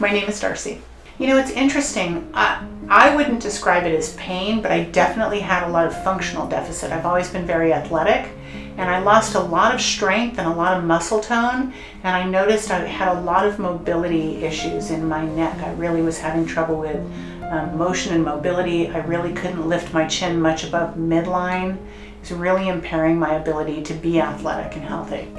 My name is Darcy. You know, it's interesting. I wouldn't describe it as pain, but I definitely had a lot of functional deficit. I've always been very athletic, and I lost a lot of strength and a lot of muscle tone, and I noticed I had a lot of mobility issues in my neck. I really was having trouble with motion and mobility. I really couldn't lift my chin much above midline. It was really impairing my ability to be athletic and healthy.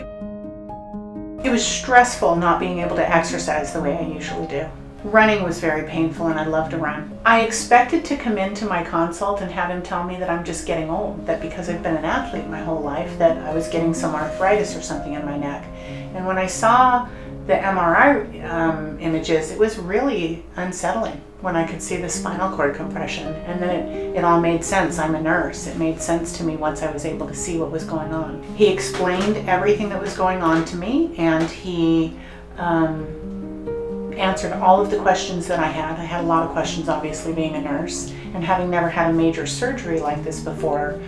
It was stressful not being able to exercise the way I usually do. Running was very painful, and I love to run. I expected to come into my consult and have him tell me that I'm just getting old, that because I've been an athlete my whole life that I was getting some arthritis or something in my neck. And when I saw the MRI images, it was really unsettling when I could see the spinal cord compression. And then it all made sense. I'm a nurse. It made sense to me once I was able to see what was going on. He explained everything that was going on to me, and he answered all of the questions that I had. I had a lot of questions, obviously, being a nurse, and having never had a major surgery like this before.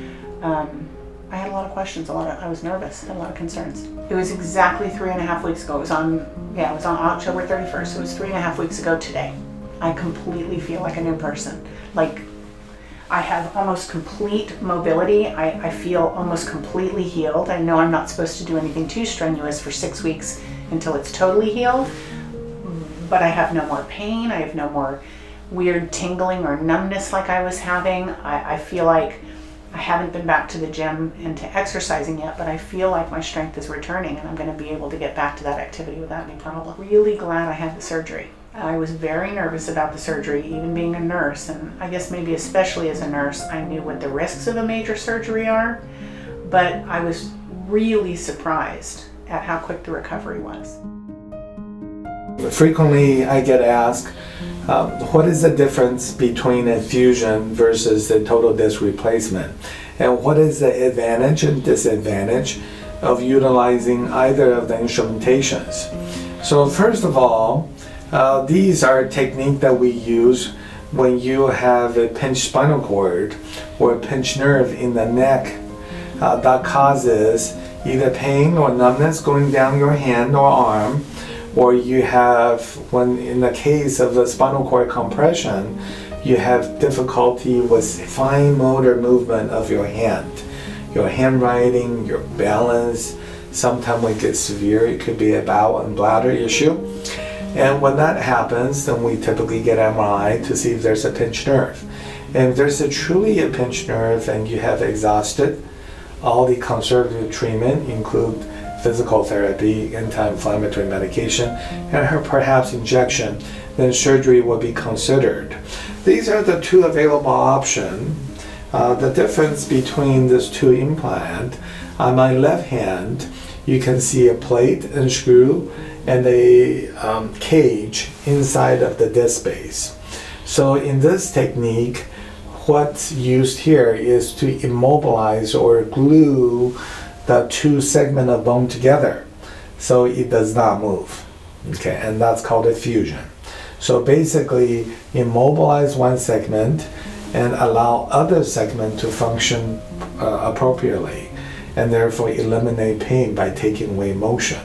I had a lot of questions. I was nervous. Had a lot of concerns. It was exactly 3.5 weeks ago. It was on October 31st. So it was 3.5 weeks ago today. I completely feel like a new person. Like, I have almost complete mobility. I feel almost completely healed. I know I'm not supposed to do anything too strenuous for 6 weeks until it's totally healed, but I have no more pain. I have no more weird tingling or numbness like I was having. I feel like I haven't been back to the gym and to exercising yet, but I feel like my strength is returning, and I'm going to be able to get back to that activity without any problem. Really glad I had the surgery. I was very nervous about the surgery, even being a nurse, and I guess maybe especially as a nurse, I knew what the risks of a major surgery are, but I was really surprised at how quick the recovery was. Frequently I get asked, what is the difference between a fusion versus the total disc replacement? And what is the advantage and disadvantage of utilizing either of the instrumentations? So first of all, these are techniques that we use when you have a pinched spinal cord or a pinched nerve in the neck that causes either pain or numbness going down your hand or arm, or you have, when in the case of the spinal cord compression, you have difficulty with fine motor movement of your handwriting, your balance. Sometimes when it gets severe, it could be a bowel and bladder issue. And when that happens, then we typically get MRI to see if there's a pinched nerve. And if there's truly a pinched nerve and you have exhausted all the conservative treatment, include physical therapy, anti-inflammatory medication, and perhaps injection, then surgery will be considered. These are the two available options. The difference between these two implants, on my left hand, you can see a plate and screw and a cage inside of the disc space. So in this technique, what's used here is to immobilize or glue the two segments of bone together so it does not move. Okay, and that's called a fusion. So basically immobilize one segment and allow other segment to function appropriately, and therefore eliminate pain by taking away motion.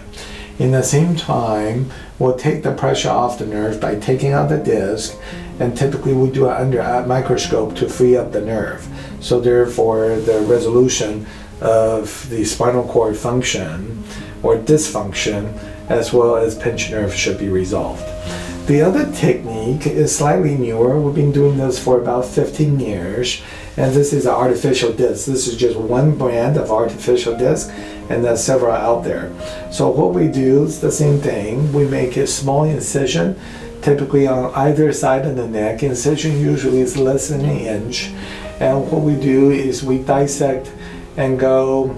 In the same time, we'll take the pressure off the nerve by taking out the disc, and typically we do it under a microscope to free up the nerve. So therefore the resolution of the spinal cord function or dysfunction as well as pinched nerve should be resolved. The other technique is slightly newer. We've been doing this for about 15 years, and this is an artificial disc. This is just one brand of artificial disc, and there's several out there. So what we do is the same thing. We make a small incision, typically on either side of the neck. Incision usually is less than an inch, and what we do is we dissect and go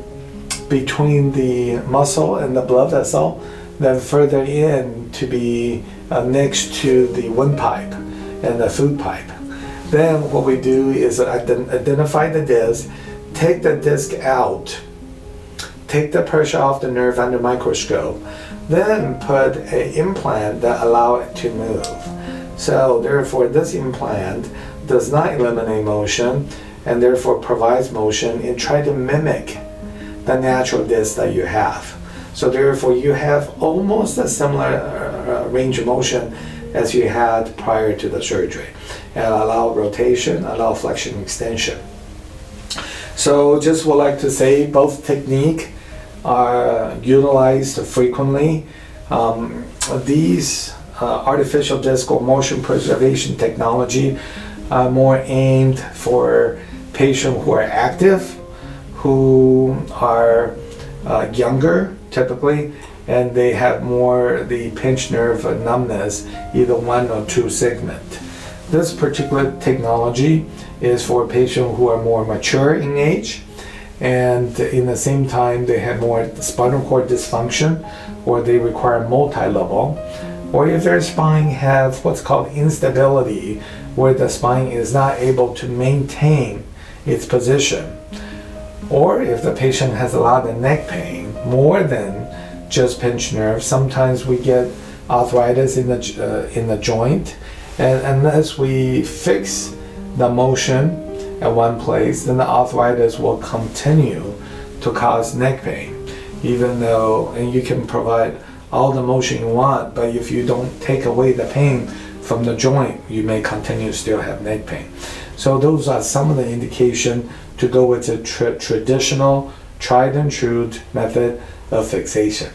between the muscle and the blood vessel, then further in to be next to the windpipe and the food pipe. Then what we do is identify the disc, take the disc out, take the pressure off the nerve under microscope, then put an implant that allow it to move. So therefore this implant does not eliminate motion and therefore provides motion and try to mimic the natural disc that you have. So therefore you have almost a similar range of motion as you had prior to the surgery, and allow rotation, allow flexion extension. So just would like to say both technique are utilized frequently. These artificial disc or motion preservation technology are more aimed for patients who are active, who are younger typically, and they have more the pinched nerve numbness, either 1 or 2 segment. This particular technology is for patients who are more mature in age, and in the same time they have more spinal cord dysfunction, or they require multi-level, or if their spine have what's called instability, where the spine is not able to maintain its position, or if the patient has a lot of neck pain, more than just pinched nerve. Sometimes we get arthritis in the joint, and unless we fix the motion at one place, then the arthritis will continue to cause neck pain, even though, and you can provide all the motion you want, but if you don't take away the pain from the joint, you may continue to still have neck pain. So those are some of the indication to go with the traditional tried and true method of fixation.